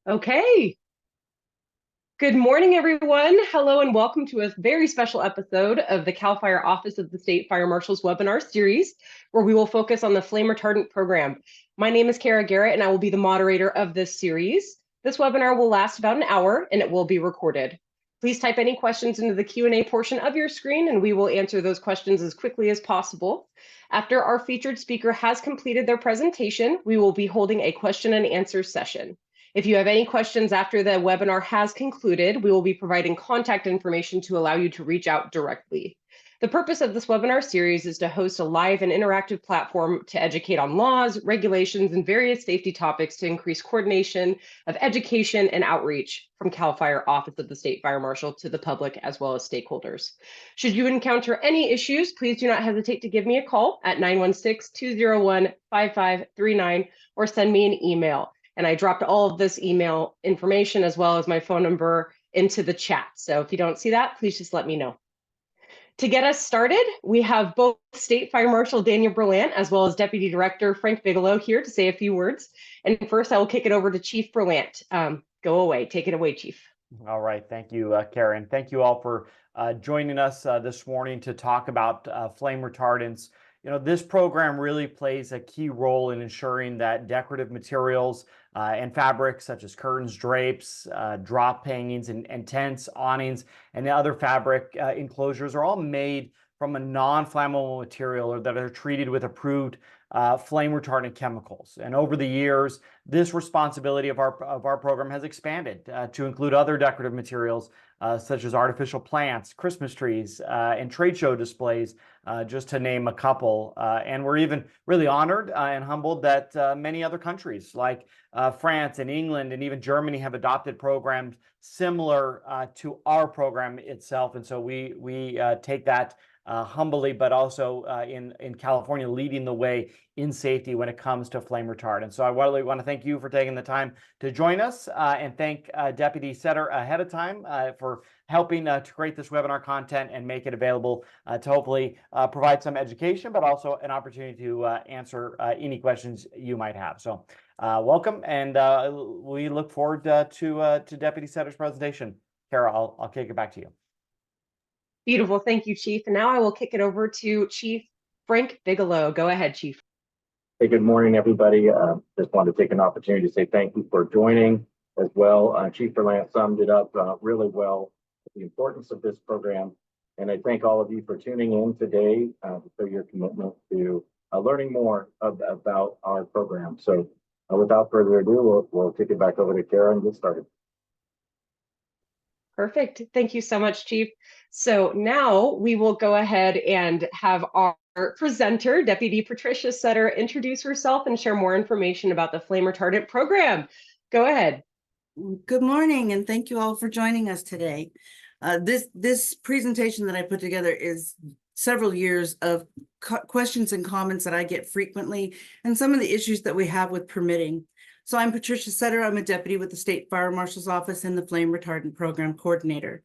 Okay. Good morning, everyone. Hello, and welcome to a very special episode of the CAL FIRE Office of the State Fire Marshal's webinar series, where we will focus on the flame retardant program. My name is Kara Garrett, and I will be the moderator of this series. This webinar will last about an hour, and it will be recorded. Please type any questions into the Q&A portion of your screen, and we will answer those questions as quickly as possible. After our featured speaker has completed their presentation, we will be holding a question and answer session. If you have any questions after the webinar has concluded, we will be providing contact information to allow you to reach out directly. The purpose of this webinar series is to host a live and interactive platform to educate on laws, regulations, and various safety topics to increase coordination of education and outreach from CAL FIRE Office of the State Fire Marshal to the public as well as stakeholders. Should you encounter any issues, please do not hesitate to give me a call at 916-201-5539 or send me an email. And I dropped all of this email information as well as my phone number into the chat. So if you don't see that, please just let me know. To get us started, we have both State Fire Marshal Daniel Berlant as well as Deputy Director Frank Bigelow here to say a few words. And first, I will kick it over to Chief Berlant. Go away. Take it away, Chief. All right. Thank you, Karen. Thank you all for joining us this morning to talk about flame retardants. This program really plays a key role in ensuring that decorative materials and fabrics such as curtains, drapes, drop hangings, and tents, awnings, and the other fabric enclosures are all made from a non-flammable material or that are treated with approved flame retardant chemicals. And over the years, this responsibility of our program has expanded to include other decorative materials such as artificial plants, Christmas trees, and trade show displays, just to name a couple. And we're even really honored and humbled that many other countries like France and England and even Germany have adopted programs similar to our program itself. And so we take that humbly, but also in California, leading the way in safety when it comes to flame retardant. So I really want to thank you for taking the time to join us and thank Deputy Setter ahead of time for helping to create this webinar content and make it available to hopefully provide some education, but also an opportunity to answer any questions you might have. So welcome, and we look forward to Deputy Setter's presentation. Kara, I'll kick it back to you. Beautiful. Thank you, Chief. And now I will kick it over to Chief Frank Bigelow. Go ahead, Chief. Hey, good morning, everybody. Just wanted to take an opportunity to say thank you for joining as well. Chief Berlant summed it up really well, the importance of this program. And I thank all of you for tuning in today for your commitment to learning more about our program. So without further ado, we'll kick it back over to Kara and get started. Perfect. Thank you so much, Chief. So now we will go ahead and have our presenter, Deputy Patricia Setter, introduce herself and share more information about the flame retardant program. Go ahead. Good morning, and thank you all for joining us today. This presentation that I put together is several years of questions and comments that I get frequently, and some of the issues that we have with permitting. So I'm Patricia Setter. I'm a deputy with the State Fire Marshal's Office and the Flame Retardant Program Coordinator.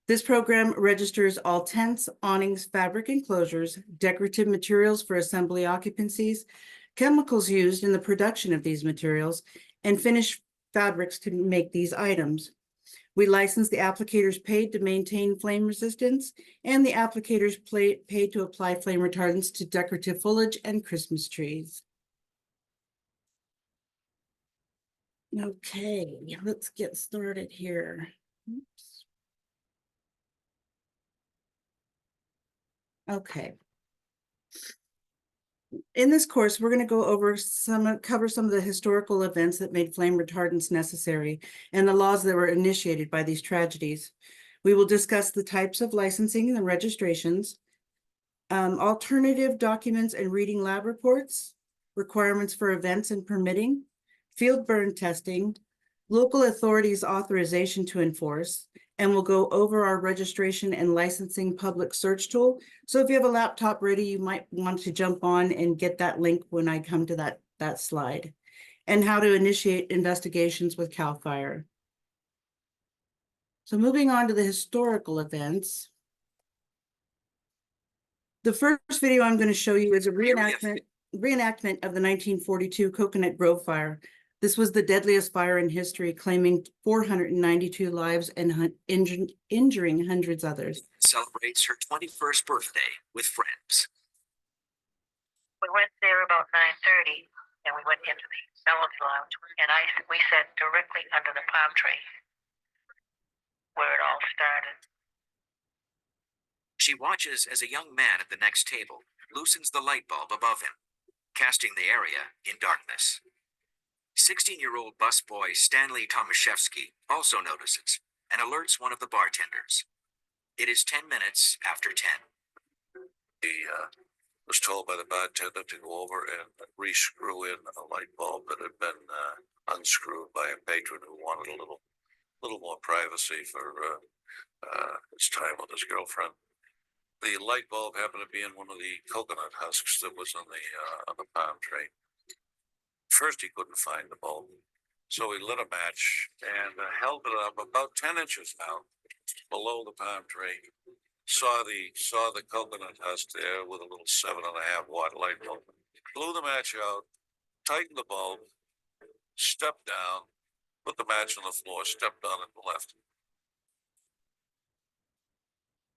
This program registers all tents, awnings, fabric enclosures, decorative materials for assembly occupancies, chemicals used in the production of these materials, and finished fabrics to make these items. We license the applicators paid to maintain flame resistance and the applicators paid to apply flame retardants to decorative foliage and Christmas trees. Okay, let's get started here. Oops. Okay. In this course, we're going to go over cover some of the historical events that made flame retardants necessary and the laws that were initiated by these tragedies. We will discuss the types of licensing and registrations, alternative documents and reading lab reports, requirements for events and permitting, field burn testing, local authorities' authorization to enforce, and we'll go over our registration and licensing public search tool. So if you have a laptop ready, you might want to jump on and get that link when I come to that slide, and how to initiate investigations with CAL FIRE. So moving on to the historical events. The first video I'm going to show you is a reenactment of the 1942 Coconut Grove Fire. This was the deadliest fire in history, claiming 492 lives and injuring hundreds others. Celebrates her 21st birthday with friends. We went there about 9:30, and we went into the melody lounge, and we sat directly under the palm tree where it all started. She watches as a young man at the next table loosens the light bulb above him, casting the area in darkness. 16-year-old busboy Stanley Tomaszewski also notices and alerts one of the bartenders. It is 10 minutes after 10. He was told by the bartender to go over and re-screw in a light bulb that had been unscrewed by a patron who wanted a little more privacy for his time with his girlfriend. The light bulb happened to be in one of the coconut husks that was on the palm tree. First, he couldn't find the bulb, so he lit a match and held it up about 10 inches now below the palm tree. Saw the coconut husk there with a little 7.5-watt light bulb. Blew the match out, tightened the bulb, stepped down, put the match on the floor, stepped on it and left.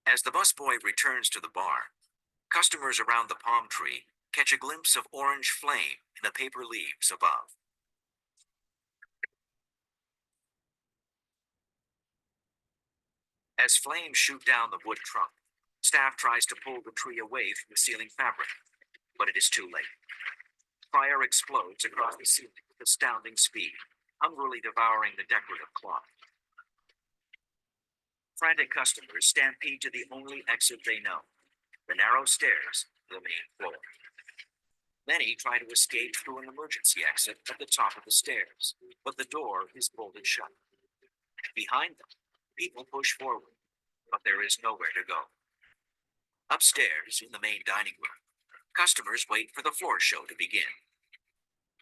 As the busboy returns to the bar, customers around the palm tree catch a glimpse of orange flame in the paper leaves above. As flames shoot down the wood trunk, staff tries to pull the tree away from the ceiling fabric, but it is too late. Fire explodes across the ceiling with astounding speed, hungrily devouring the decorative cloth. Frantic customers stampede to the only exit they know, the narrow stairs to the main floor. Many try to escape through an emergency exit at the top of the stairs, but the door is bolted shut. Behind them, people push forward, but there is nowhere to go. Upstairs in the main dining room, customers wait for the floor show to begin.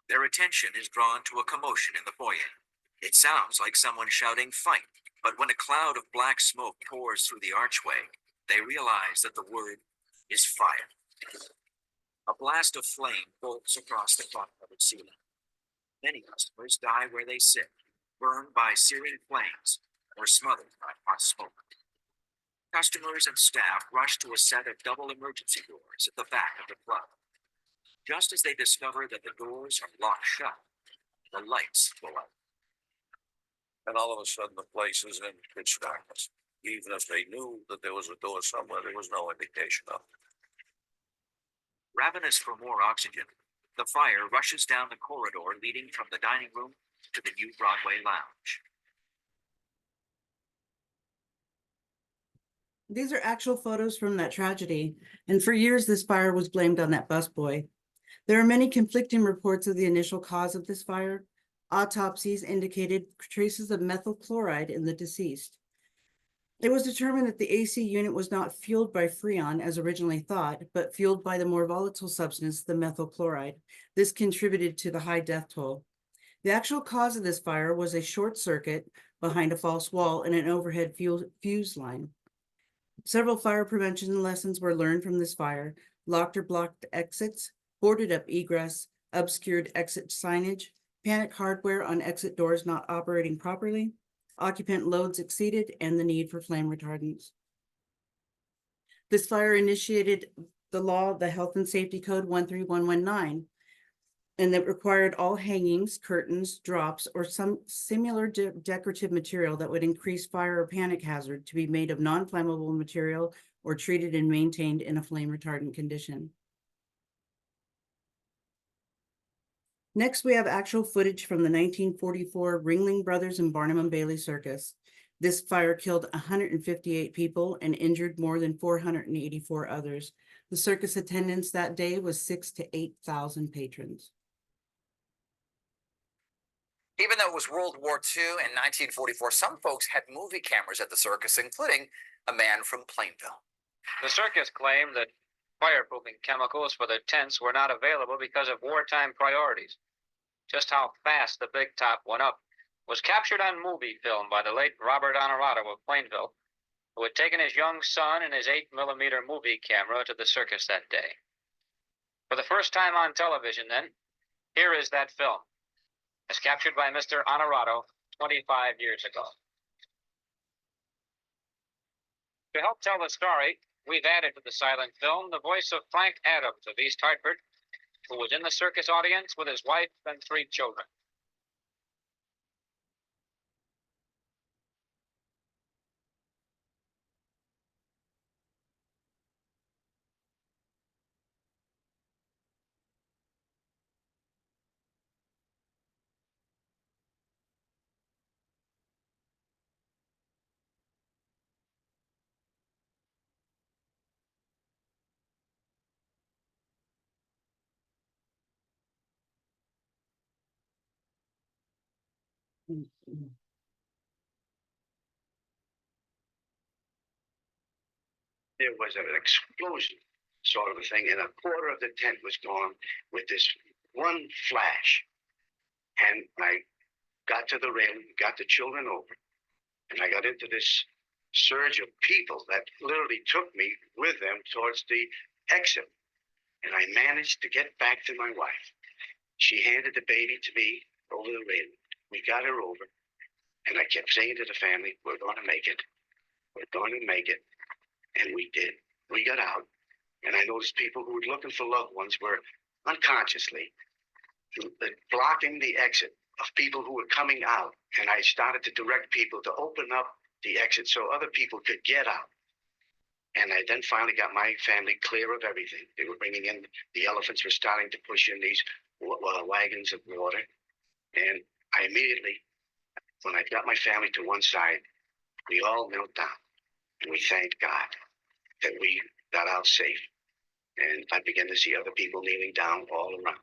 Their attention is drawn to a commotion in the foyer. It sounds like someone shouting "fight," but when a cloud of black smoke pours through the archway, they realize that the word is fire. A blast of flame bolts across the cloth-covered ceiling. Many customers die where they sit, burned by searing flames or smothered by hot smoke. Customers and staff rush to a set of double emergency doors at the back of the club. Just as they discover that the doors are locked shut, the lights go out. And all of a sudden, the place is in pitch darkness. Even if they knew that there was a door somewhere, there was no indication of it. Ravenous for more oxygen, the fire rushes down the corridor leading from the dining room to the new Broadway lounge. These are actual photos from that tragedy, and for years this fire was blamed on that busboy. There are many conflicting reports of the initial cause of this fire. Autopsies indicated traces of methyl chloride in the deceased. It was determined that the AC unit was not fueled by Freon as originally thought, but fueled by the more volatile substance, the methyl chloride. This contributed to the high death toll. The actual cause of this fire was a short circuit behind a false wall and an overhead fuse line. Several fire prevention lessons were learned from this fire: locked or blocked exits, boarded up egress, obscured exit signage, panic hardware on exit doors not operating properly, occupant loads exceeded, and the need for flame retardants. This fire initiated the law, the Health and Safety Code 13119, and that required all hangings, curtains, drops, or some similar decorative material that would increase fire or panic hazard to be made of non-flammable material or treated and maintained in a flame retardant condition. Next, we have actual footage from the 1944 Ringling Brothers and Barnum and Bailey Circus. This fire killed 158 people and injured more than 484 others. The circus attendance that day was 6,000 to 8,000 patrons. Even though it was World War II in 1944, some folks had movie cameras at the circus, including a man from Plainville. The circus claimed that fireproofing chemicals for their tents were not available because of wartime priorities. Just how fast the big top went up was captured on movie film by the late Robert Honorato of Plainville, who had taken his young son and his 8mm movie camera to the circus that day. For the first time on television then, here is that film. as captured by Mr. Honorado 25 years ago. To help tell the story, we've added to the silent film the voice of Frank Adams of East Hartford, who was in the circus audience with his wife and 3 children. There was an explosion sort of a thing, and a quarter of the tent was gone with this one flash. And I got to the railing, got the children over, and I got into this surge of people that literally took me with them towards the exit. And I managed to get back to my wife. She handed the baby to me over the railing. We got her over, and I kept saying to the family, we're going to make it. We're going to make it. And we did. We got out, and I noticed people who were looking for loved ones were unconsciously blocking the exit of people who were coming out. And I started to direct people to open up the exit so other people could get out. And I then finally got my family clear of everything. They were bringing in, the elephants were starting to push in these wagons of water. And I immediately, when I got my family to one side, we all knelt down and we thanked God that we got out safe. And I began to see other people kneeling down all around,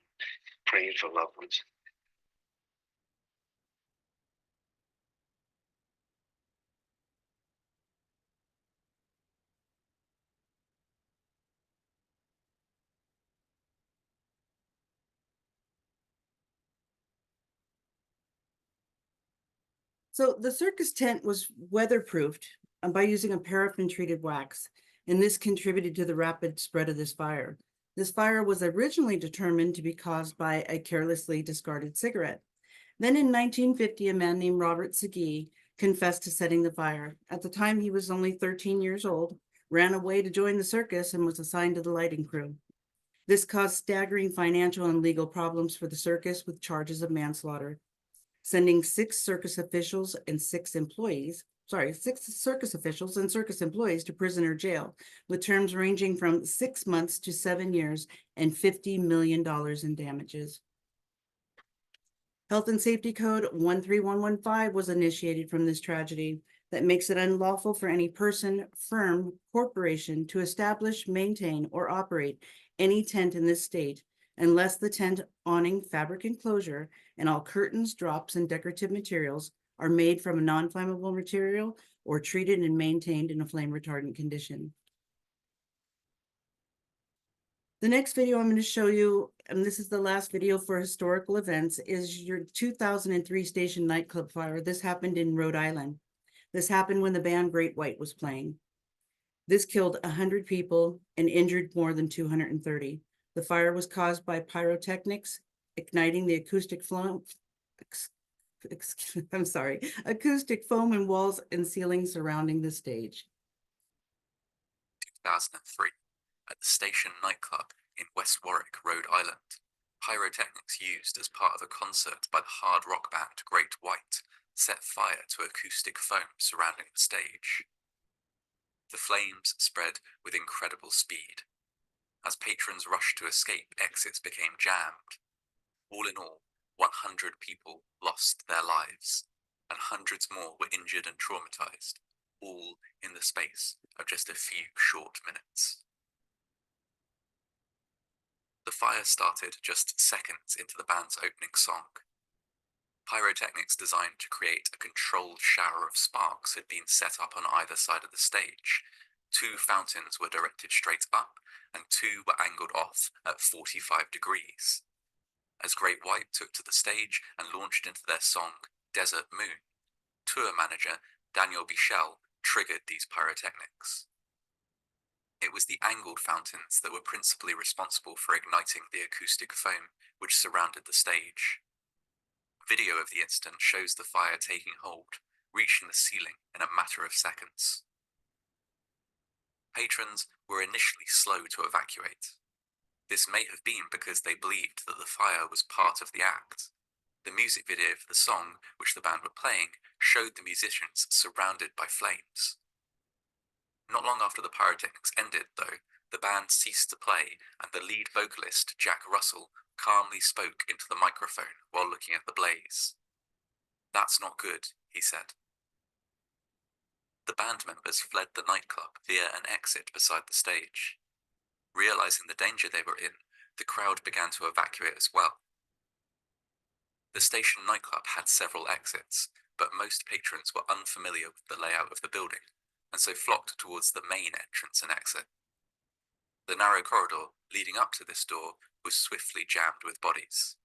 praying for loved ones. So the circus tent was weatherproofed by using a paraffin-treated wax, and this contributed to the rapid spread of this fire. This fire was originally determined to be caused by a carelessly discarded cigarette. Then in 1950, a man named Robert Segee confessed to setting the fire. At the time, he was only 13 years old, ran away to join the circus, and was assigned to the lighting crew. This caused staggering financial and legal problems for the circus with charges of manslaughter, sending 6 circus officials and 6 circus officials and circus employees to prison or jail, with terms ranging from 6 months to 7 years and $50 million in damages. Health and Safety Code 13115 was initiated from this tragedy that makes it unlawful for any person, firm, corporation to establish, maintain, or operate any tent in this state unless the tent awning, fabric enclosure, and all curtains, drops, and decorative materials are made from a non-flammable material or treated and maintained in a flame retardant condition. The next video I'm going to show you, and this is the last video for historical events, is your 2003 Station nightclub fire. This happened in Rhode Island. This happened when the band Great White was playing. This killed 100 people and injured more than 230. The fire was caused by pyrotechnics, igniting the acoustic foam in walls and ceilings surrounding the stage. 2003, at the Station nightclub in West Warwick, Rhode Island, pyrotechnics used as part of a concert by the hard rock band Great White set fire to acoustic foam surrounding the stage. The flames spread with incredible speed. As patrons rushed to escape, exits became jammed. All in all, 100 people lost their lives, and hundreds more were injured and traumatized, all in the space of just a few short minutes. The fire started just seconds into the band's opening song. Pyrotechnics designed to create a controlled shower of sparks had been set up on either side of the stage. 2 fountains were directed straight up, and 2 were angled off at 45 degrees. As Great White took to the stage and launched into their song, Desert Moon, tour manager Daniel Bichel triggered these pyrotechnics. It was the angled fountains that were principally responsible for igniting the acoustic foam which surrounded the stage. Video of the incident shows the fire taking hold, reaching the ceiling in a matter of seconds. Patrons were initially slow to evacuate. This may have been because they believed that the fire was part of the act. The music video for the song, which the band were playing, showed the musicians surrounded by flames. Not long after the pyrotechnics ended, though, the band ceased to play, and the lead vocalist, Jack Russell, calmly spoke into the microphone while looking at the blaze. "That's not good," he said. The band members fled the nightclub via an exit beside the stage. Realizing the danger they were in, the crowd began to evacuate as well. The station nightclub had several exits, but most patrons were unfamiliar with the layout of the building, and so flocked towards the main entrance and exit. The narrow corridor leading up to this door was swiftly jammed with bodies.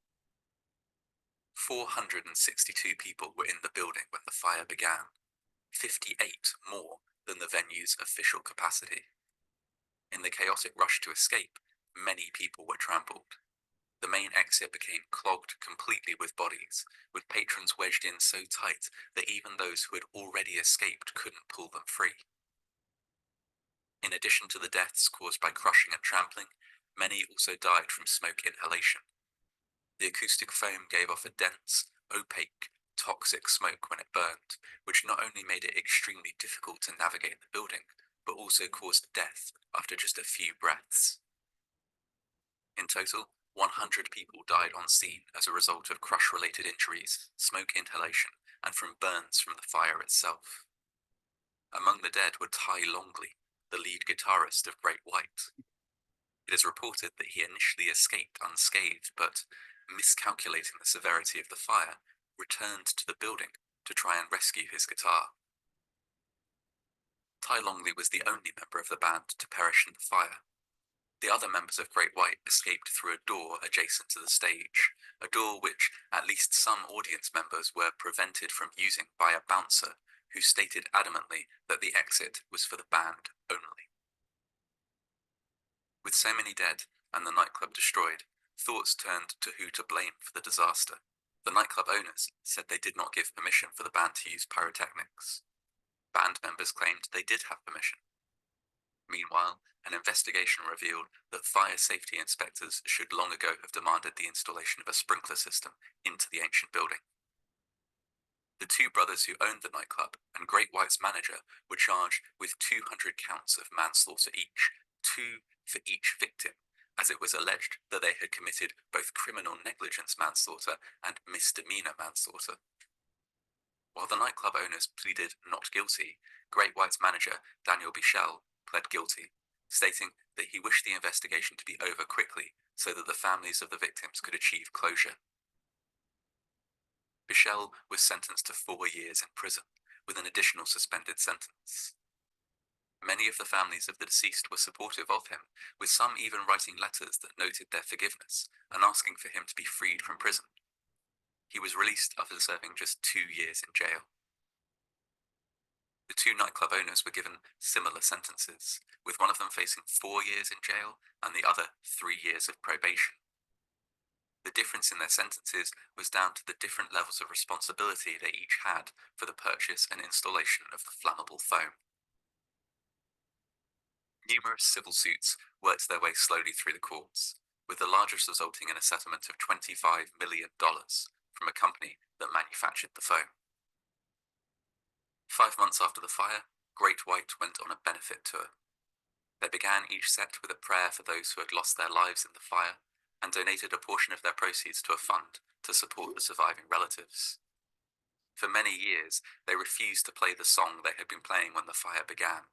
462 people were in the building when the fire began, 58 more than the venue's official capacity. In the chaotic rush to escape, many people were trampled. The main exit became clogged completely with bodies, with patrons wedged in so tight that even those who had already escaped couldn't pull them free. In addition to the deaths caused by crushing and trampling, many also died from smoke inhalation. The acoustic foam gave off a dense, opaque, toxic smoke when it burned, which not only made it extremely difficult to navigate the building, but also caused death after just a few breaths. In total, 100 people died on scene as a result of crush-related injuries, smoke inhalation, and from burns from the fire itself. Among the dead were Ty Longley, the lead guitarist of Great White. It is reported that he initially escaped unscathed, but, miscalculating the severity of the fire, returned to the building to try and rescue his guitar. Ty Longley was the only member of the band to perish in the fire. The other members of Great White escaped through a door adjacent to the stage, a door which at least some audience members were prevented from using by a bouncer who stated adamantly that the exit was for the band only. With so many dead and the nightclub destroyed, thoughts turned to who to blame for the disaster. The nightclub owners said they did not give permission for the band to use pyrotechnics. Band members claimed they did have permission. Meanwhile, an investigation revealed that fire safety inspectors should long ago have demanded the installation of a sprinkler system into the ancient building. The two brothers who owned the nightclub and Great White's manager were charged with 200 counts of manslaughter each, 2 for each victim, as it was alleged that they had committed both criminal negligence manslaughter and misdemeanor manslaughter. While the nightclub owners pleaded not guilty, Great White's manager, Daniel Bichelle, pled guilty, stating that he wished the investigation to be over quickly so that the families of the victims could achieve closure. Bichelle was sentenced to 4 years in prison, with an additional suspended sentence. Many of the families of the deceased were supportive of him, with some even writing letters that noted their forgiveness and asking for him to be freed from prison. He was released after serving just 2 years in jail. The two nightclub owners were given similar sentences, with one of them facing 4 years in jail and the other 3 years of probation. The difference in their sentences was down to the different levels of responsibility they each had for the purchase and installation of the flammable foam. Numerous civil suits worked their way slowly through the courts, with the largest resulting in a settlement of $25 million from a company that manufactured the foam. 5 months after the fire, Great White went on a benefit tour. They began each set with a prayer for those who had lost their lives in the fire, and donated a portion of their proceeds to a fund to support the surviving relatives. For many years, they refused to play the song they had been playing when the fire began,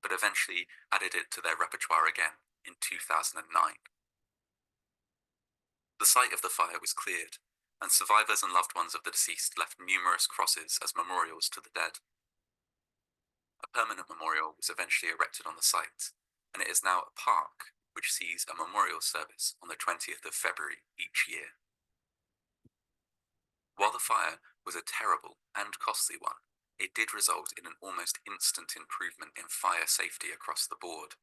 but eventually added it to their repertoire again in 2009. The site of the fire was cleared, and survivors and loved ones of the deceased left numerous crosses as memorials to the dead. A permanent memorial was eventually erected on the site, and it is now a park which sees a memorial service on the 20th of February each year. While the fire was a terrible and costly one, it did result in an almost instant improvement in fire safety across the board.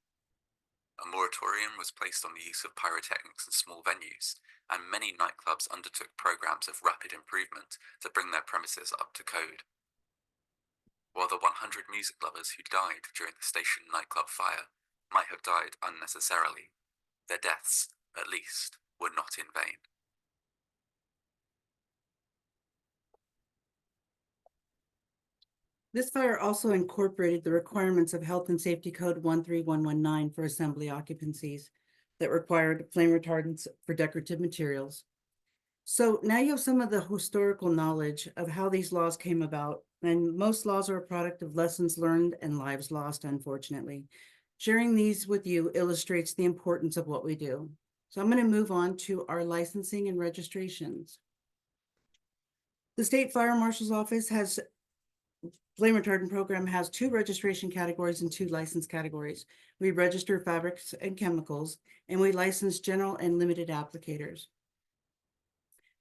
A moratorium was placed on the use of pyrotechnics in small venues, and many nightclubs undertook programs of rapid improvement to bring their premises up to code. While the 100 music lovers who died during the station nightclub fire might have died unnecessarily, their deaths, at least, were not in vain. This fire also incorporated the requirements of Health and Safety Code 13119 for assembly occupancies that required flame retardants for decorative materials. So now you have some of the historical knowledge of how these laws came about, and most laws are a product of lessons learned and lives lost, unfortunately. Sharing these with you illustrates the importance of what we do. So I'm going to move on to our licensing and registrations. The State Fire Marshal's Office has flame retardant program has 2 registration categories and 2 license categories. We register fabrics and chemicals, and we license general and limited applicators.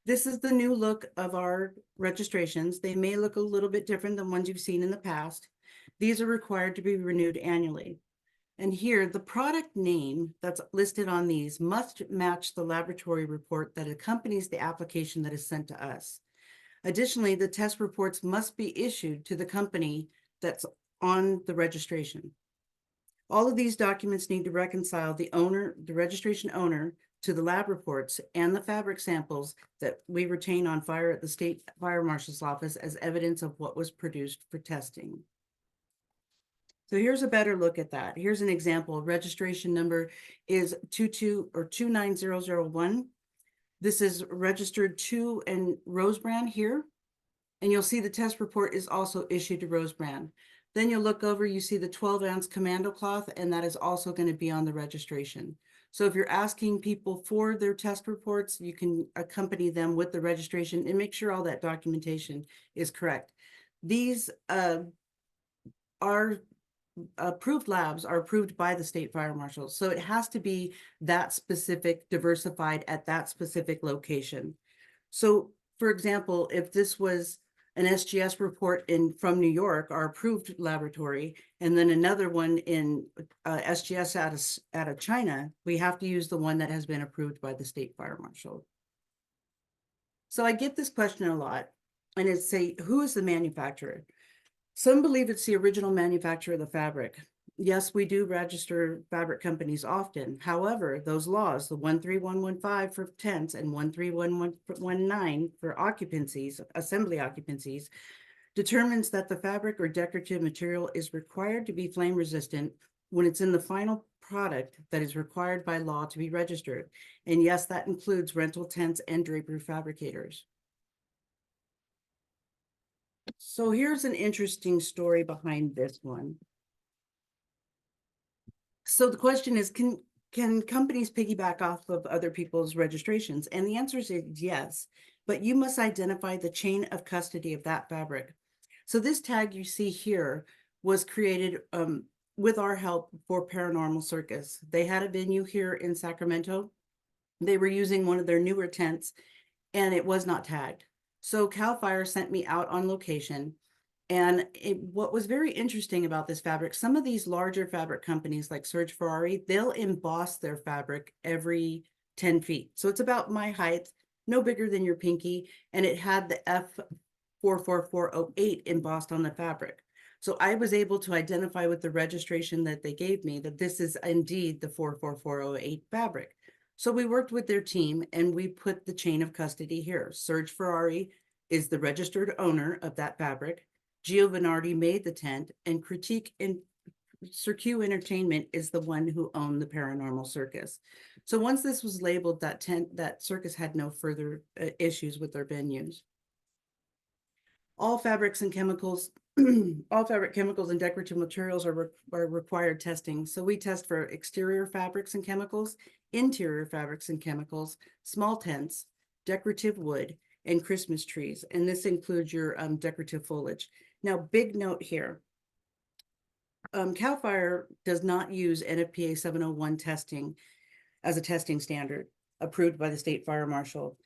This is the new look of our registrations. They may look a little bit different than ones you've seen in the past. These are required to be renewed annually. And here, the product name that's listed on these must match the laboratory report that accompanies the application that is sent to us. Additionally, the test reports must be issued to the company that's on the registration. All of these documents need to reconcile the registration owner, to the lab reports and the fabric samples that we retain on file at the State Fire Marshal's Office as evidence of what was produced for testing. So here's a better look at that. Here's an example. Registration number is 29001. This is registered to and Rosebrand here. And you'll see the test report is also issued to Rosebrand. Then you'll look over, you see the 12-ounce commando cloth, and that is also going to be on the registration. So if you're asking people for their test reports, you can accompany them with the registration and make sure all that documentation is correct. These are approved labs are approved by the State Fire Marshal. So it has to be that specific, diversified at that specific location. So for example, if this was an SGS report from New York, our approved laboratory, and then another one in SGS out of China, we have to use the one that has been approved by the State Fire Marshal. So I get this question a lot, and it's say, who is the manufacturer? Some believe it's the original manufacturer of the fabric. Yes, we do register fabric companies often. However, those laws, the 13115 for tents and 13119 for occupancies, assembly occupancies, determines that the fabric or decorative material is required to be flame resistant when it's in the final product that is required by law to be registered. And yes, that includes rental tents and drapery fabricators. So here's an interesting story behind this one. So the question is, can companies piggyback off of other people's registrations? And the answer is yes, but you must identify the chain of custody of that fabric. So this tag you see here was created with our help for Paranormal Circus. They had a venue here in Sacramento. They were using one of their newer tents and it was not tagged. So CAL FIRE sent me out on location. And what was very interesting about this fabric, some of these larger fabric companies like Serge Ferrari, they'll emboss their fabric every 10 feet. So it's about my height, no bigger than your pinky. And it had the F44408 embossed on the fabric. So I was able to identify with the registration that they gave me that this is indeed the 44408 fabric. So we worked with their team and we put the chain of custody here. Serge Ferrari is the registered owner of that fabric. Gio Venardi made the tent, and Critique and Cirque Entertainment is the one who owned the Paranormal Circus. So once this was labeled, that circus had no further issues with their venues. All fabrics and chemicals, all fabric chemicals and decorative materials are required testing. So we test for exterior fabrics and chemicals, interior fabrics and chemicals, small tents, decorative wood, and Christmas trees. And this includes your decorative foliage. Now, big note here. CAL FIRE does not use NFPA 701 testing as a testing standard approved by the State Fire Marshal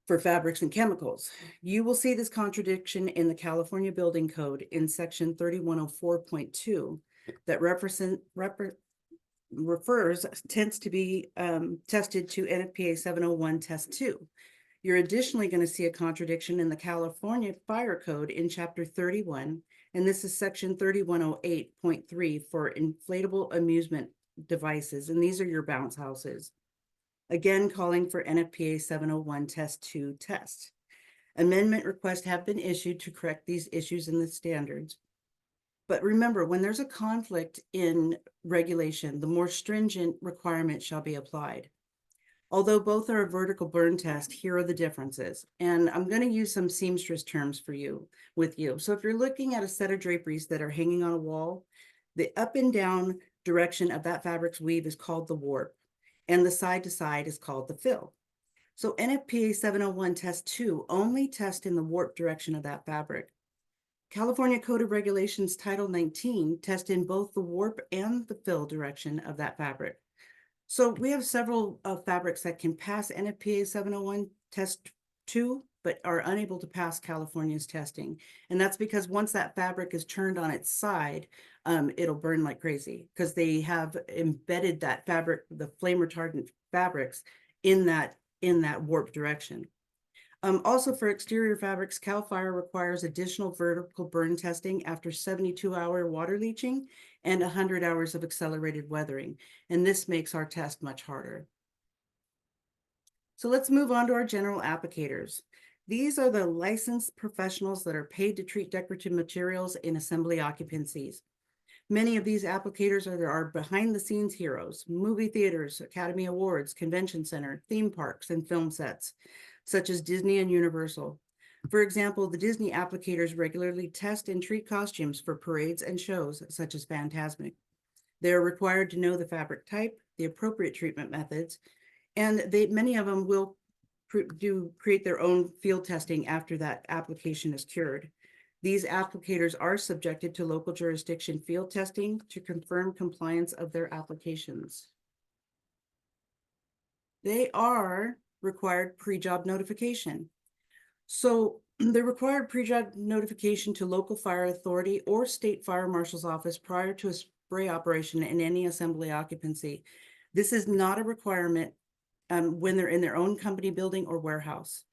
for fabrics and chemicals. You will see this contradiction in the California Building Code in section 3104.2 that tends to be tested to NFPA 701 Test 2. You're additionally going to see a contradiction in the California Fire Code in Chapter 31, and this is Section 3108.3 for inflatable amusement devices, and these are your bounce houses. Again, calling for NFPA 701 Test 2 test. Amendment requests have been issued to correct these issues in the standards. But remember, when there's a conflict in regulation, the more stringent requirements shall be applied. Although both are a vertical burn test, here are the differences. And I'm going to use some seamstress terms with you. So if you're looking at a set of draperies that are hanging on a wall, the up and down direction of that fabric's weave is called the warp, and the side to side is called the fill. So NFPA 701 Test 2 only test in the warp direction of that fabric. California Code of Regulations Title 19 test in both the warp and the fill direction of that fabric. So we have several fabrics that can pass NFPA 701 Test 2, but are unable to pass California's testing. And that's because once that fabric is turned on its side, it'll burn like crazy because they have embedded that fabric, the flame retardant fabrics, in that warp direction. Also for exterior fabrics, CAL FIRE requires additional vertical burn testing after 72-hour water leaching and 100 hours of accelerated weathering. And this makes our test much harder. So let's move on to our general applicators. These are the licensed professionals that are paid to treat decorative materials in assembly occupancies. Many of these applicators are our behind-the-scenes heroes: movie theaters, Academy Awards, Convention Center, theme parks, and film sets, such as Disney and Universal. For example, the Disney applicators regularly test and treat costumes for parades and shows, such as Fantasmic. They are required to know the fabric type, the appropriate treatment methods, and many of them will create their own field testing after that application is cured. These applicators are subjected to local jurisdiction field testing to confirm compliance of their applications. They are required pre-job notification. So the required pre-job notification to local fire authority or state fire marshal's office prior to a spray operation in any assembly occupancy. This is not a requirement when they're in their own company building or warehouse.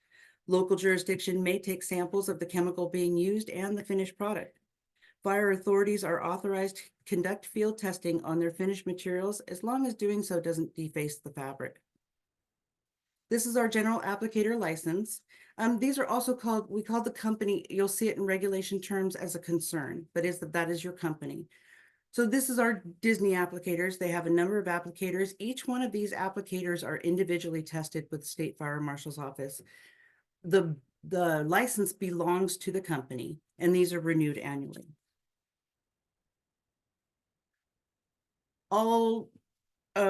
Local jurisdiction may take samples of the chemical being used and the finished product. Fire authorities are authorized to conduct field testing on their finished materials as long as doing so doesn't deface the fabric. This is our general applicator license. These are also called, we call the company, you'll see it in regulation terms as a concern, but that is your company. So this is our Disney applicators. They have a number of applicators. Each one of these applicators are individually tested with the State Fire Marshal's Office. The license belongs to the company, and these are renewed annually. All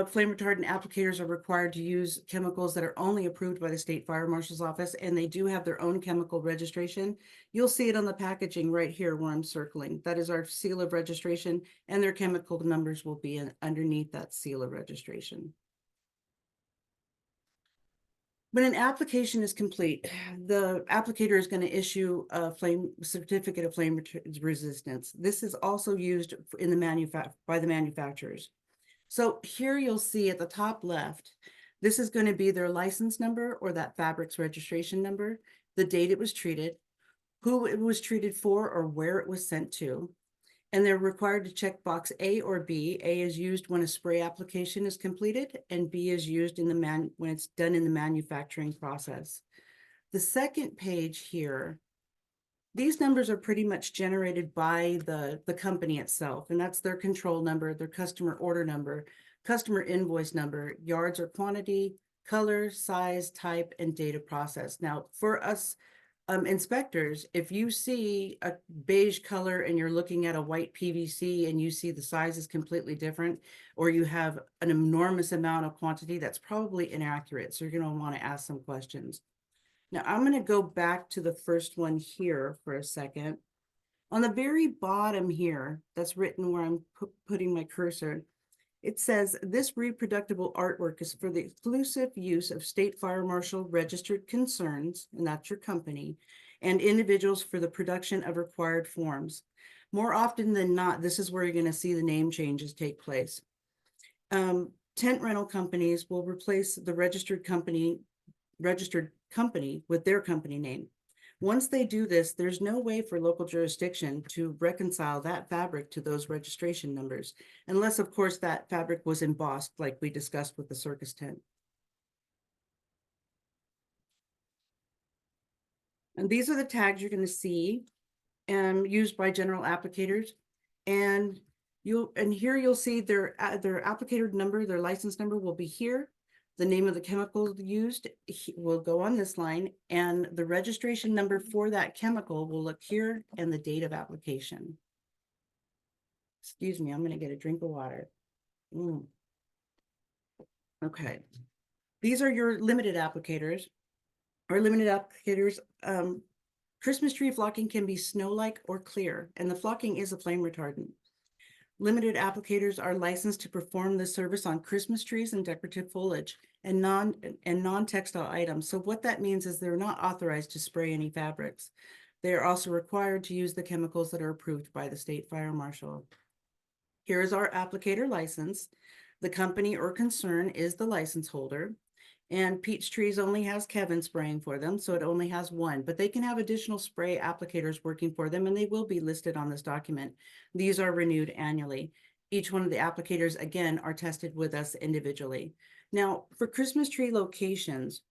flame retardant applicators are required to use chemicals that are only approved by the State Fire Marshal's Office, and they do have their own chemical registration. You'll see it on the packaging right here where I'm circling. That is our seal of registration, and their chemical numbers will be underneath that seal of registration. When an application is complete, the applicator is going to issue a certificate of flame resistance. This is also used in by the manufacturers. So here you'll see at the top left, this is going to be their license number or that fabric's registration number, the date it was treated, who it was treated for or where it was sent to. And they're required to check box A or B. A is used when a spray application is completed, and B is used when it's done in the manufacturing process. The second page here, these numbers are pretty much generated by the company itself, and that's their control number, their customer order number, customer invoice number, yards or quantity, color, size, type, and data process. Now, for us inspectors, if you see a beige color and you're looking at a white PVC and you see the size is completely different, or you have an enormous amount of quantity, that's probably inaccurate. So you're going to want to ask some questions. Now I'm going to go back to the first one here for a second. On the very bottom here, that's written where I'm putting my cursor. It says this reproducible artwork is for the exclusive use of State Fire Marshal registered concerns, and that's your company, and individuals for the production of required forms. More often than not, this is where you're going to see the name changes take place. Tent rental companies will replace the registered company with their company name. Once they do this, there's no way for local jurisdiction to reconcile that fabric to those registration numbers, unless, of course, that fabric was embossed like we discussed with the circus tent. And these are the tags you're going to see used by general applicators. And here you'll see their applicator number, their license number will be here. The name of the chemical used will go on this line, and the registration number for that chemical will look here, and the date of application. Excuse me, I'm going to get a drink of water. Okay. These are your limited applicators. Christmas tree flocking can be snow-like or clear, and the flocking is a flame retardant. Limited applicators are licensed to perform this service on Christmas trees and decorative foliage and non-textile items. So what that means is they're not authorized to spray any fabrics. They are also required to use the chemicals that are approved by the State Fire Marshal. Here is our applicator license. The company or concern is the license holder. And Peach Trees only has Kevin spraying for them, so it only has one, but they can have additional spray applicators working for them, and they will be listed on this document. These are renewed annually. Each one of the applicators, again, are tested with us individually. Now, for Christmas tree locations,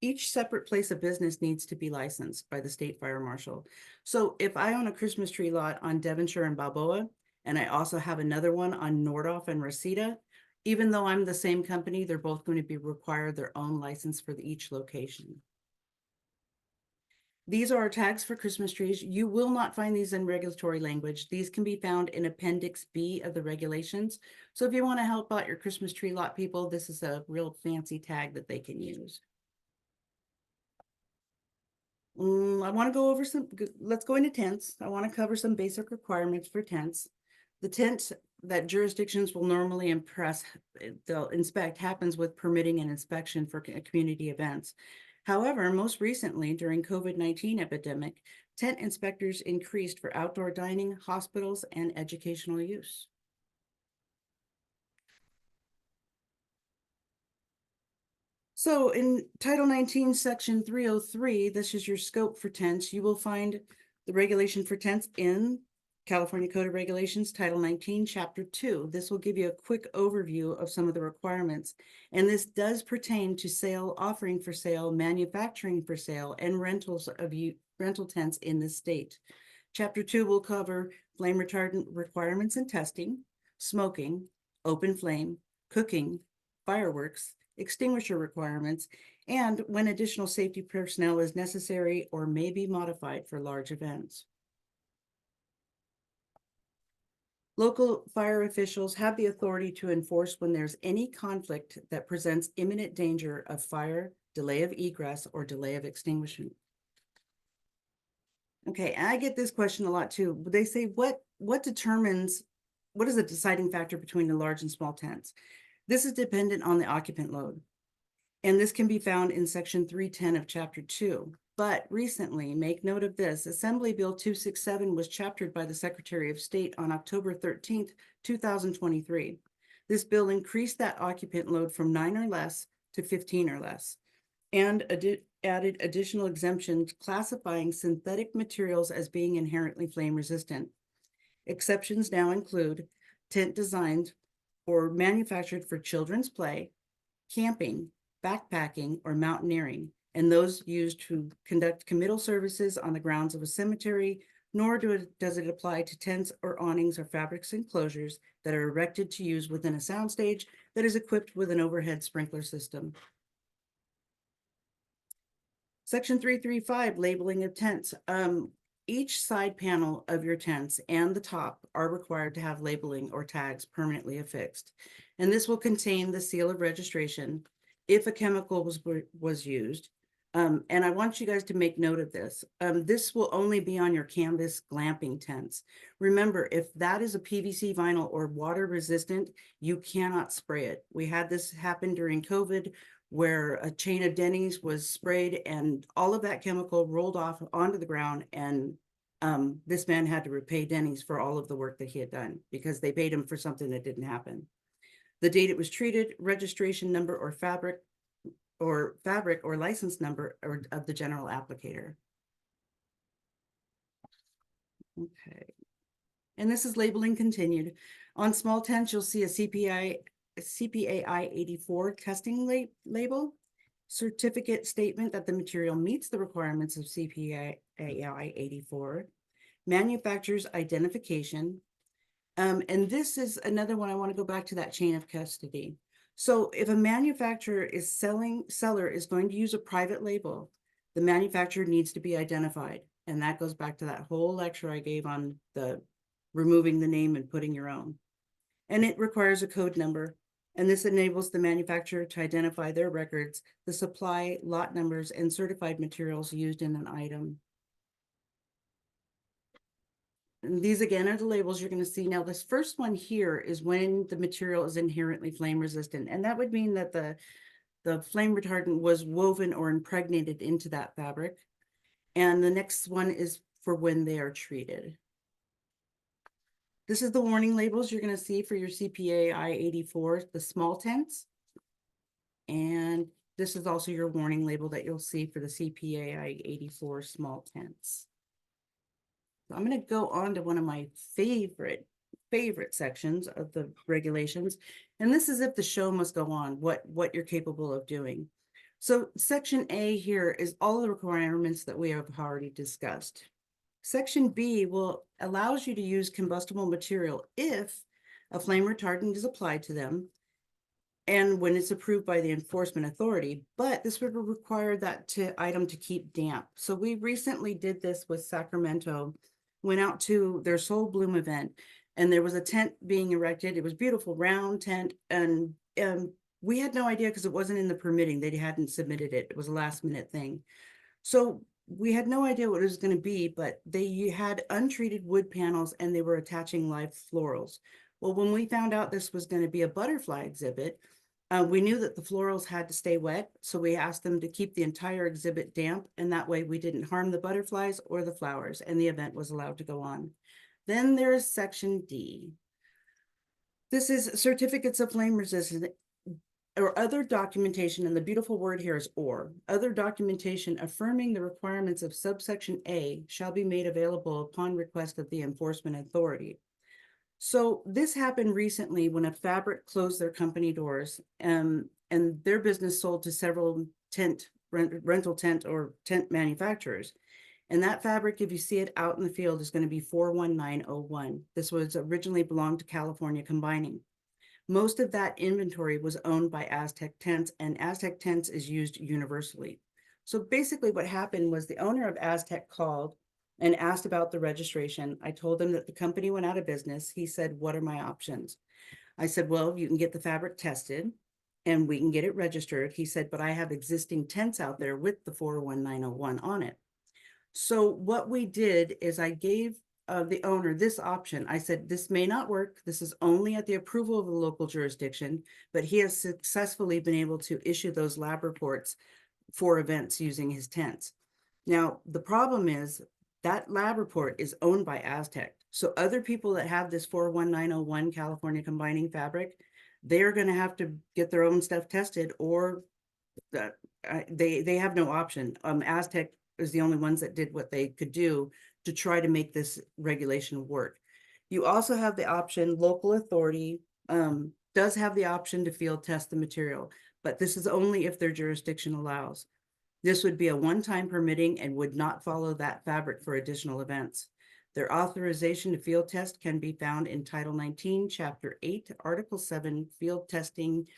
each separate place of business needs to be licensed by the State Fire Marshal. So if I own a Christmas tree lot on Devonshire and Balboa, and I also have another one on Nordhoff and Reseda, even though I'm the same company, they're both going to be required their own license for each location. These are our tags for Christmas trees. You will not find these in regulatory language. These can be found in Appendix B of the regulations. So if you want to help out your Christmas tree lot people, this is a real fancy tag that they can use. I want to go over let's go into tents. I want to cover some basic requirements for tents. The tent that jurisdictions will normally inspect happens with permitting and inspection for community events. However, most recently during COVID-19 epidemic, tent inspectors increased for outdoor dining, hospitals, and educational use. So in Title 19, Section 303, this is your scope for tents. You will find the regulation for tents in California Code of Regulations, Title 19, Chapter 2. This will give you a quick overview of some of the requirements. And this does pertain to sale, offering for sale, manufacturing for sale, and rentals of rental tents in the state. Chapter 2 will cover flame retardant requirements and testing, smoking, open flame, cooking, fireworks, extinguisher requirements, and when additional safety personnel is necessary or may be modified for large events. Local fire officials have the authority to enforce when there's any conflict that presents imminent danger of fire, delay of egress, or delay of extinguishment. Okay, I get this question a lot too. They say, what is the deciding factor between the large and small tents? This is dependent on the occupant load. And this can be found in Section 310 of Chapter 2. But recently, make note of this, Assembly Bill 267 was chaptered by the Secretary of State on October 13th, 2023. This bill increased that occupant load from 9 or less to 15 or less, and added additional exemptions classifying synthetic materials as being inherently flame resistant. Exceptions now include tent designed or manufactured for children's play, camping, backpacking, or mountaineering, and those used to conduct committal services on the grounds of a cemetery, nor does it apply to tents or awnings or fabrics enclosures that are erected to use within a soundstage that is equipped with an overhead sprinkler system. Section 335, labeling of tents. Each side panel of your tents and the top are required to have labeling or tags permanently affixed. And this will contain the seal of registration if a chemical was used. And I want you guys to make note of this. This will only be on your canvas glamping tents. Remember, if that is a PVC vinyl or water resistant, you cannot spray it. We had this happen during COVID where a chain of Denny's was sprayed and all of that chemical rolled off onto the ground, and this man had to repay Denny's for all of the work that he had done because they paid him for something that didn't happen. the date it was treated, registration number or fabric or license number or of the general applicator. Okay. And this is labeling continued. On small tents, you'll see a CPAI 84 testing label, certificate statement that the material meets the requirements of CPAI 84, manufacturer's identification. And this is another one. I want to go back to that chain of custody. So if a manufacturer is seller is going to use a private label, the manufacturer needs to be identified. And that goes back to that whole lecture I gave on the removing the name and putting your own. And it requires a code number. And this enables the manufacturer to identify their records, the supply, lot numbers, and certified materials used in an item. And these again are the labels you're going to see. Now, this first one here is when the material is inherently flame resistant. And that would mean that the flame retardant was woven or impregnated into that fabric. And the next one is for when they are treated. This is the warning labels you're going to see for your CPAI 84, the small tents. And this is also your warning label that you'll see for the CPAI 84 small tents. So I'm going to go on to one of my favorite sections of the regulations. And this is if the show must go on, what you're capable of doing. So section A here is all the requirements that we have already discussed. Section B allows you to use combustible material if a flame retardant is applied to them and when it's approved by the enforcement authority, but this would require that item to keep damp. So we recently did this with Sacramento, went out to their Soul Bloom event, and there was a tent being erected. It was a beautiful round tent, and we had no idea because it wasn't in the permitting. They hadn't submitted it. It was a last minute thing. So we had no idea what it was going to be, but they had untreated wood panels and they were attaching live florals. Well, when we found out this was going to be a butterfly exhibit, we knew that the florals had to stay wet. So we asked them to keep the entire exhibit damp, and that way we didn't harm the butterflies or the flowers, and the event was allowed to go on. Then there's section D. This is certificates of flame resistance or other documentation, and the beautiful word here is or. Other documentation affirming the requirements of subsection A shall be made available upon request of the enforcement authority. So this happened recently when a fabric closed their company doors, and their business sold to several rental tent or tent manufacturers. And that fabric, if you see it out in the field, is going to be 41901. This was originally belonged to California Combining. Most of that inventory was owned by Aztec Tents, and Aztec Tents is used universally. So basically what happened was the owner of Aztec called and asked about the registration. I told him that the company went out of business. He said, "What are my options?" I said, "Well, you can get the fabric tested and we can get it registered." He said, "But I have existing tents out there with the 41901 on it." So what we did is I gave the owner this option. I said, "This may not work. This is only at the approval of the local jurisdiction, but he has successfully been able to issue those lab reports for events using his tents." Now, the problem is that lab report is owned by Aztec. So other people that have this 41901 California Combining fabric, they're going to have to get their own stuff tested, or they have no option. Aztec is the only ones that did what they could do to try to make this regulation work. You also have the option, local authority does have the option to field test the material, but this is only if their jurisdiction allows. This would be a one-time permitting and would not follow that fabric for additional events. Their authorization to field test can be found in Title 19, Chapter 8, Article 7, Field Testing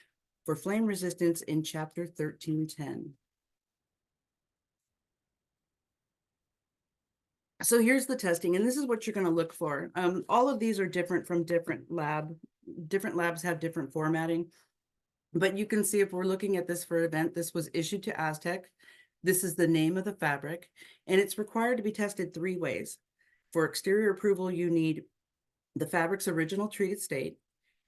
for Flame Resistance in Chapter 1310. So here's the testing, and this is what you're going to look for. All of these are different from different labs. Different labs have different formatting, but you can see if we're looking at this for event, this was issued to Aztec. This is the name of the fabric, and it's required to be tested 3 ways. For exterior approval, you need the fabric's original treated state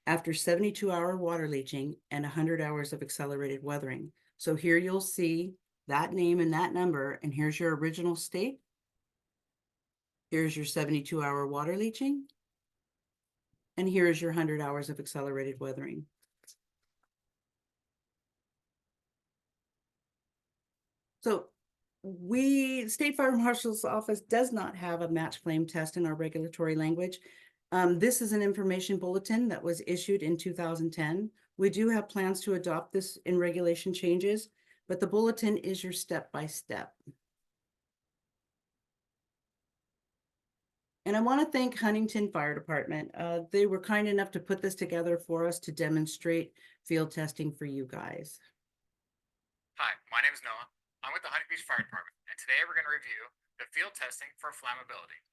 after 72-hour water leaching and 100 hours of accelerated weathering. So here you'll see that name and that number, and here's your original state. Here's your 72-hour water leaching, and here's your 100 hours of accelerated weathering. So State Fire Marshal's Office does not have a match flame test in our regulatory language. This is an information bulletin that was issued in 2010. We do have plans to adopt this in regulation changes, but the bulletin is your step-by-step. And I want to thank Huntington Fire Department. They were kind enough to put this together for us to demonstrate field testing for you guys. Hi, my name is Noah. I'm with the Huntington Beach Fire Department, and today we're going to review the field testing for flammability.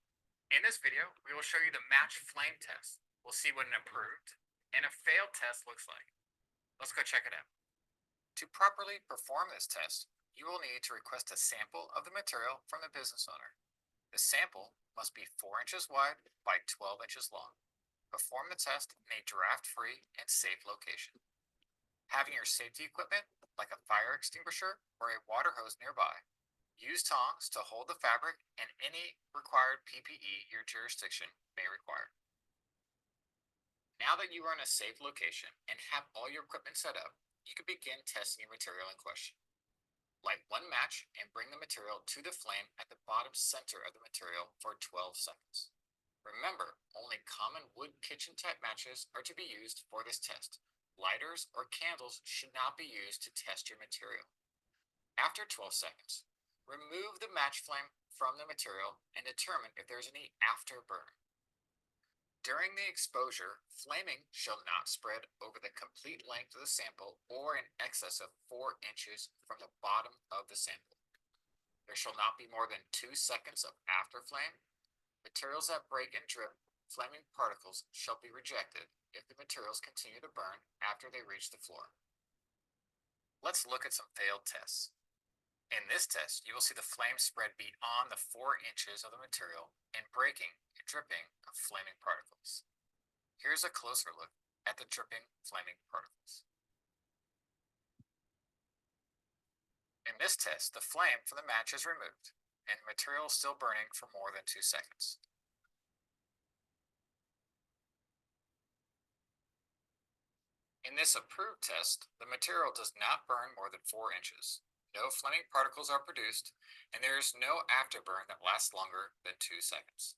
In this video, we will show you the match flame test. We'll see what an approved and a failed test looks like. Let's go check it out. To properly perform this test, you will need to request a sample of the material from the business owner. The sample must be 4 inches wide by 12 inches long. Perform the test in a draft-free and safe location. Having your safety equipment, like a fire extinguisher or a water hose nearby. Use tongs to hold the fabric and any required PPE your jurisdiction may require. Now that you are in a safe location and have all your equipment set up, you can begin testing your material in question. Light one match and bring the material to the flame at the bottom center of the material for 12 seconds. Remember, only common wood kitchen type matches are to be used for this test. Lighters or candles should not be used to test your material. After 12 seconds, remove the match flame from the material and determine if there's any afterburn. During the exposure, flaming shall not spread over the complete length of the sample or in excess of 4 inches from the bottom of the sample. There shall not be more than 2 seconds of afterflame. Materials that break and drip flaming particles shall be rejected if the materials continue to burn after they reach the floor. Let's look at some failed tests. In this test, you will see the flame spread beyond the 4 inches of the material and breaking and dripping of flaming particles. Here's a closer look at the dripping flaming particles. In this test, the flame from the match is removed and the material is still burning for more than 2 seconds. In this approved test, the material does not burn more than 4 inches. No flaming particles are produced, and there is no afterburn that lasts longer than 2 seconds.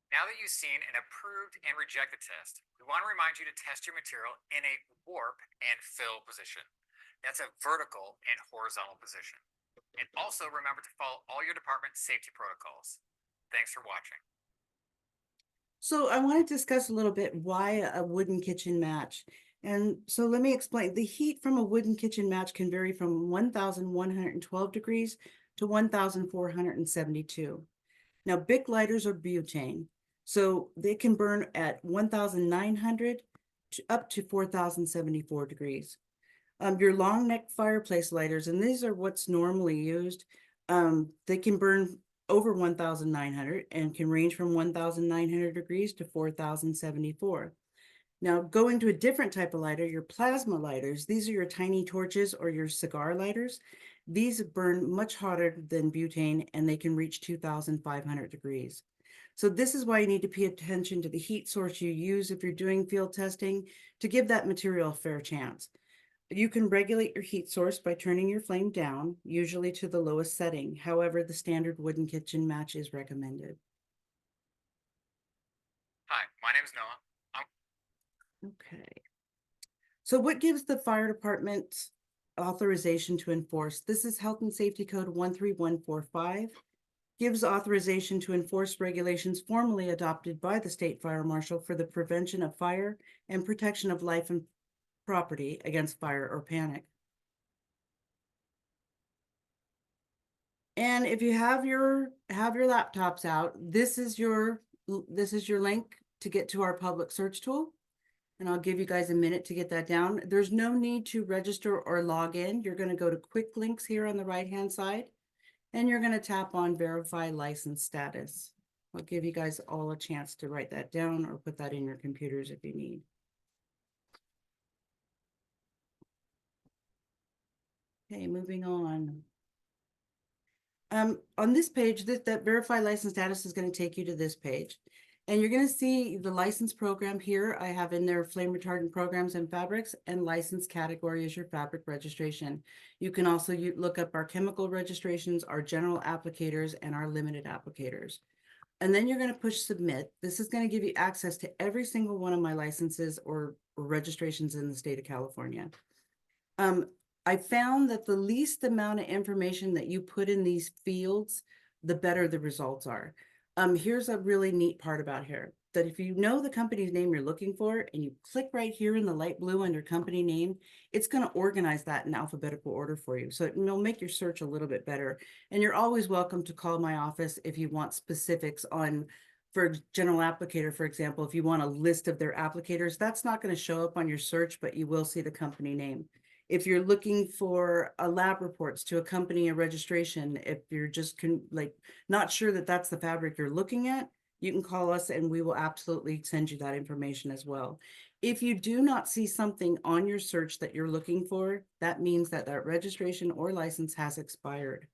Now that you've seen an approved and rejected test, we want to remind you to test your material in a warp and fill position. That's a vertical and horizontal position. And also remember to follow all your department safety protocols. Thanks for watching. So I want to discuss a little bit why a wooden kitchen match. And so let me explain. The heat from a wooden kitchen match can vary from 1,112 degrees to 1,472. Now, Bic lighters are butane, so they can burn at 1,900 up to 4,074 degrees. Your long neck fireplace lighters, and these are what's normally used, they can burn over 1,900 and can range from 1,900 degrees to 4,074. Now, going to a different type of lighter, your plasma lighters, these are your tiny torches or your cigar lighters. These burn much hotter than butane and they can reach 2,500 degrees. So this is why you need to pay attention to the heat source you use if you're doing field testing to give that material a fair chance. You can regulate your heat source by turning your flame down, usually to the lowest setting. However, the standard wooden kitchen match is recommended. Hi, my name is Noah. Okay. So what gives the fire department authorization to enforce? This is Health and Safety Code 13145. Gives authorization to enforce regulations formally adopted by the State Fire Marshal for the prevention of fire and protection of life and property against fire or panic. And if you have your laptops out, this is your link to get to our public search tool. And I'll give you guys a minute to get that down. There's no need to register or log in. You're going to go to quick links here on the right-hand side, and you're going to tap on verify license status. I'll give you guys all a chance to write that down or put that in your computers if you need. Okay, moving on. On this page, that verify license status is going to take you to this page. And you're going to see the license program here. I have in there flame retardant programs and fabrics, and license category is your fabric registration. You can also look up our chemical registrations, our general applicators, and our limited applicators. And then you're going to push submit. This is going to give you access to every single one of my licenses or registrations in the state of California. I found that the least amount of information that you put in these fields, the better the results are. Here's a really neat part about here, that if you know the company's name you're looking for and you click right here in the light blue under company name, it's going to organize that in alphabetical order for you. So it'll make your search a little bit better. And you're always welcome to call my office if you want specifics on, for general applicator, for example, if you want a list of their applicators, that's not going to show up on your search, but you will see the company name. If you're looking for a lab reports to accompany a registration, if you're just not sure that that's the fabric you're looking at, you can call us and we will absolutely send you that information as well. If you do not see something on your search that you're looking for, that means that that registration or license has expired.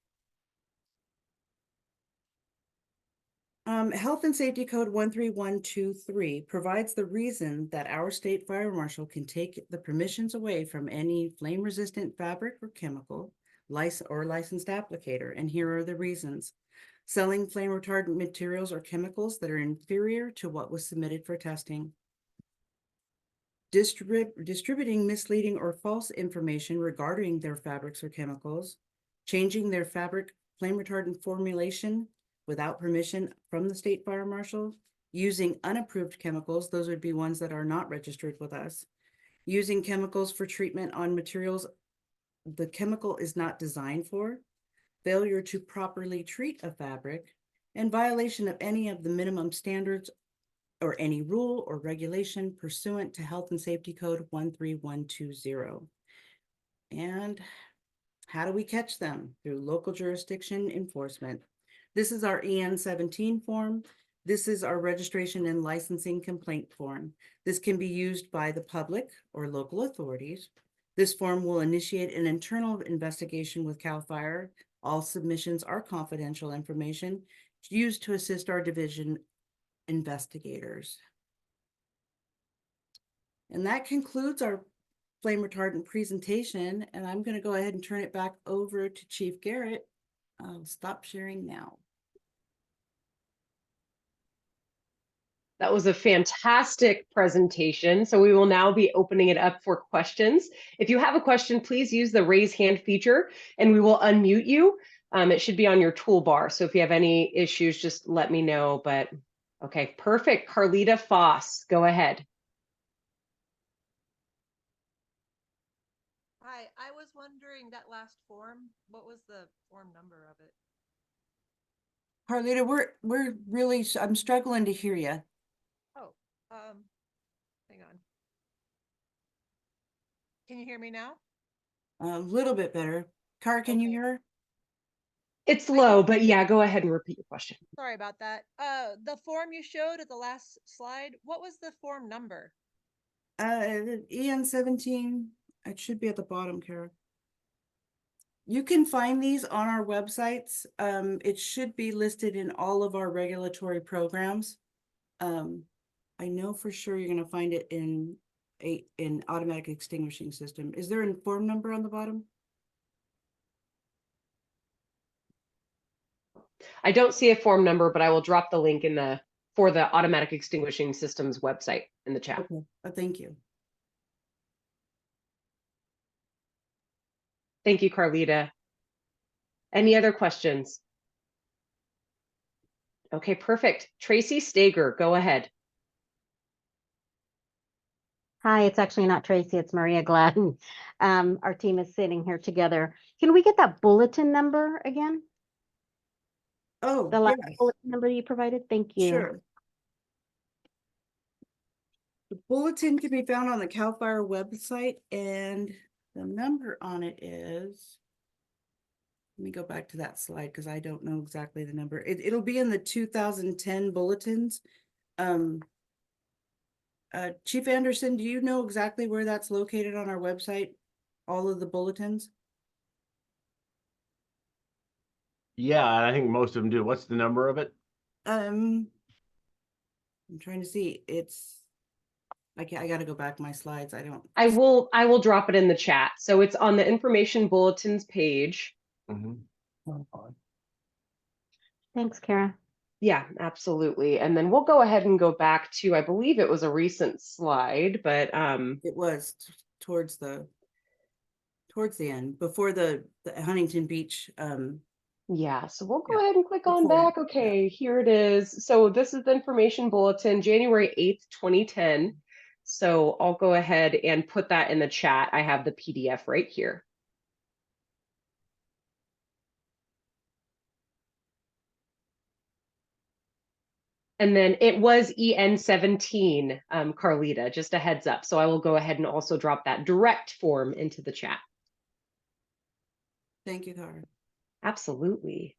Health and Safety Code 13123 provides the reason that our state fire marshal can take the permissions away from any flame-resistant fabric or chemical, licensed applicator. And here are the reasons. Selling flame retardant materials or chemicals that are inferior to what was submitted for testing. Distributing misleading or false information regarding their fabrics or chemicals. Changing their fabric flame retardant formulation without permission from the state fire marshal, using unapproved chemicals, those would be ones that are not registered with us, using chemicals for treatment on materials the chemical is not designed for, failure to properly treat a fabric, and violation of any of the minimum standards or any rule or regulation pursuant to Health and Safety Code 13120. And how do we catch them? Through local jurisdiction enforcement. This is our EN17 form. This is our registration and licensing complaint form. This can be used by the public or local authorities. This form will initiate an internal investigation with CAL FIRE. All submissions are confidential information used to assist our division investigators. And that concludes our flame retardant presentation. And I'm going to go ahead and turn it back over to Chief Garrett. I'll stop sharing now. That was a fantastic presentation. So we will now be opening it up for questions. If you have a question, please use the raise hand feature and we will unmute you. It should be on your toolbar. So if you have any issues, just let me know. But okay, perfect. Carlita Foss, go ahead. Hi, I was wondering that last form, what was the form number of it? Carlita, we're really, I'm struggling to hear you. Oh, hang on. Can you hear me now? A little bit better. Car, can you hear her? It's low, but yeah, go ahead and repeat your question. Sorry about that. The form you showed at the last slide, what was the form number? EN17, it should be at the bottom, Kara. You can find these on our websites. It should be listed in all of our regulatory programs. I know for sure you're going to find it in an automatic extinguishing system. Is there a form number on the bottom? I don't see a form number, but I will drop the link for the automatic extinguishing systems website in the chat. Okay. Thank you. Thank you, Carlita. Any other questions? Okay, perfect. Tracy Stager, go ahead. Hi, it's actually not Tracy, it's Maria Gladden. Our team is sitting here together. Can we get that bulletin number again? Oh, the last yes. bulletin number you provided? Thank you. Sure. The bulletin can be found on the CAL FIRE website, and the number on it is, let me go back to that slide because I don't know exactly the number. It'll be in the 2010 bulletins. Chief Anderson, do you know exactly where that's located on our website? All of the bulletins? Yeah, I think most of them do. What's the number of it? I'm trying to see. I got to go back my slides. I will drop it in the chat. So it's on the information bulletins page. Thanks, Kara. Yeah, absolutely. And then we'll go ahead and go back to, I believe it was a recent slide, but it was towards the end, before the Huntington Beach. Yeah, so we'll go Yeah, ahead and click on before, back. Okay, here it is. So this is the information bulletin, January 8th, 2010. So I'll go ahead and put that in the chat. I have the PDF right here. And then it was EN17, Carlita, just a heads up. So I will go ahead and also drop that direct form into the chat. Thank you, Cara. Absolutely.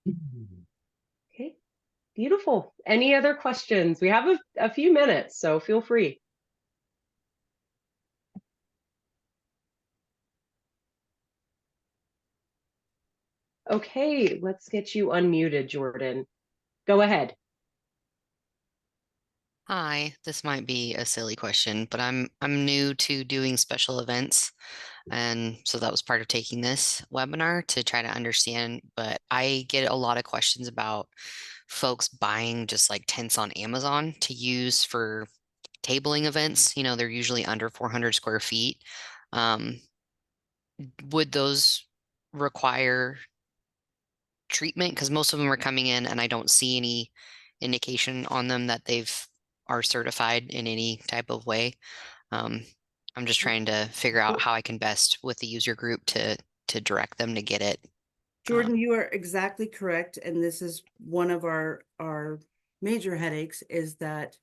Okay, beautiful. Any other questions? We have a few minutes, so feel free. Okay, let's get you unmuted, Jordan. Go ahead. Hi, this might be a silly question, but I'm new to doing special events, and so that was part of taking this webinar to try to understand, but I get a lot of questions about folks buying just like tents on Amazon to use for tabling events. You know, they're usually under 400 square feet. Would those require treatment? Because most of them are coming in and I don't see any indication on them that are certified in any type of way. I'm just trying to figure out how I can best with the user group to direct them to get it. Jordan, you are exactly correct. And this is one of our major headaches, is that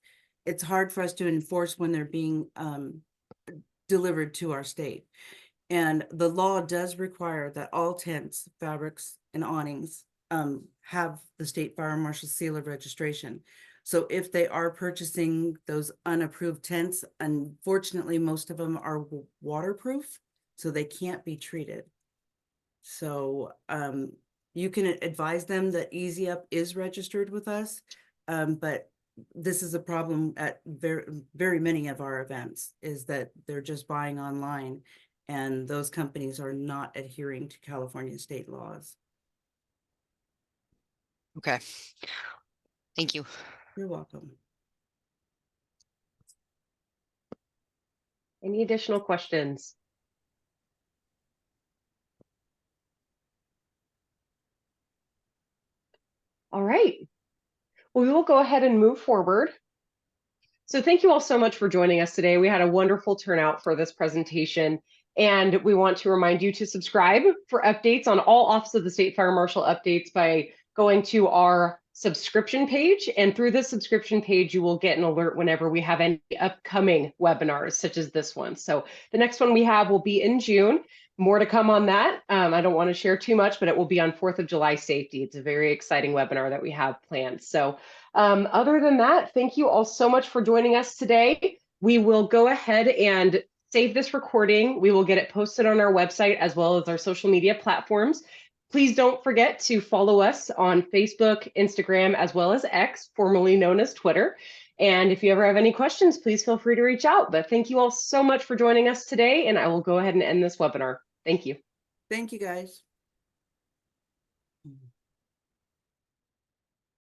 it's hard for us to enforce when they're being delivered to our state. And the law does require that all tents, fabrics, and awnings have the State Fire Marshal seal of registration. So if they are purchasing those unapproved tents, unfortunately, most of them are waterproof, so they can't be treated. So you can advise them that Easy Up is registered with us, but this is a problem at very many of our events, is that they're just buying online, and those companies are not adhering to California state laws. Okay. Thank you. You're welcome. Any additional questions? All right. Well, we will go ahead and move forward. So thank you all so much for joining us today. We had a wonderful turnout for this presentation, and we want to remind you to subscribe for updates on all Office of the State Fire Marshal updates by going to our subscription page. And through this subscription page, you will get an alert whenever we have any upcoming webinars, such as this one. So the next one we have will be in June. More to come on that. I don't want to share too much, but it will be on 4th of July safety. It's a very exciting webinar that we have planned. So other than that, thank you all so much for joining us today. We will go ahead and save this recording. We will get it posted on our website as well as our social media platforms. Please don't forget to follow us on Facebook, Instagram, as well as X, formerly known as Twitter. And if you ever have any questions, please feel free to reach out. But thank you all so much for joining us today, and I will go ahead and end this webinar. Thank you. Thank you, guys.